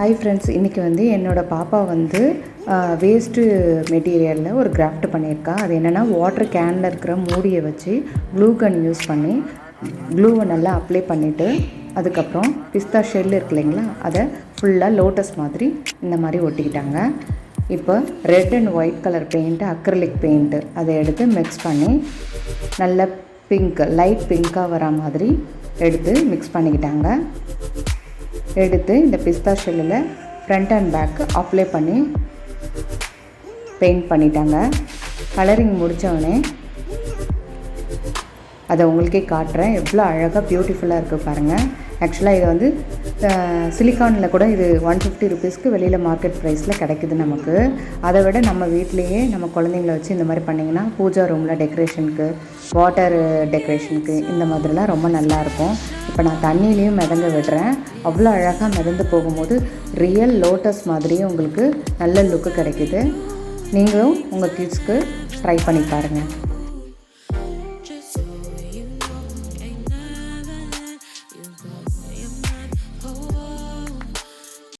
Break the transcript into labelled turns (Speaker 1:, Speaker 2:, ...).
Speaker 1: Hi friends, இன்றைக்கி வந்து என்னோடய பாப்பா வந்து வேஸ்ட்டு மெட்டீரியலில் ஒரு கிராஃப்ட் பண்ணியிருக்கா. அது என்னென்னா வாட்டர் கேனில் இருக்கிற மூடியை வச்சு க்ளூ கன் யூஸ் பண்ணி க்ளூவை நல்லா அப்ளை பண்ணிவிட்டு அதுக்கப்புறம் பிஸ்தா ஷெல் இருக்கு இல்லைங்களா, அதை ஃபுல்லாக லோட்டஸ் மாதிரி இந்த மாதிரி ஒட்டிக்கிட்டாங்க. இப்போ red and white colour paint, acrylic paint அதை எடுத்து மிக்ஸ் பண்ணி நல்ல பிங்க், லைட் பிங்க்காக வர மாதிரி எடுத்து மிக்ஸ் பண்ணிக்கிட்டாங்க. எடுத்து இந்த பிஸ்தா ஷெல்லில் ஃப்ரண்ட் அண்ட் பேக் அப்ளை பண்ணி பெயிண்ட் பண்ணிட்டாங்க. கலரிங் முடித்தவொடனே அதை உங்களுக்கே காட்டுறேன். எவ்வளோ அழகாக பியூட்டிஃபுல்லாக இருக்குது பாருங்கள். ஆக்சுவலாக இது வந்து சிலிக்கானில் கூட இது 150 ருபீஸ்க்கு வெளியில் மார்க்கெட் ப்ரைஸில் கிடைக்குது நமக்கு. அதை விட நம்ம வீட்லேயே நம்ம குழந்தைங்கள வச்சு இந்த மாதிரி பண்ணிங்கன்னா பூஜா ரூமில் டெக்கரேஷனுக்கு, வாட்டர் டெக்கரேஷனுக்கு இந்த மாதிரிலாம் ரொம்ப நல்லாயிருக்கும். இப்போ நான் தண்ணியிலையும் மிதங்க விடுறேன். அவ்வளோ அழகாக மிதந்து போகும்போது ரியல் லோட்டஸ் மாதிரியே உங்களுக்கு நல்ல லுக்கு கிடைக்கிது. நீங்களும் உங்கள் கிட்ஸ்க்கு ட்ரை பண்ணி பாருங்கள்.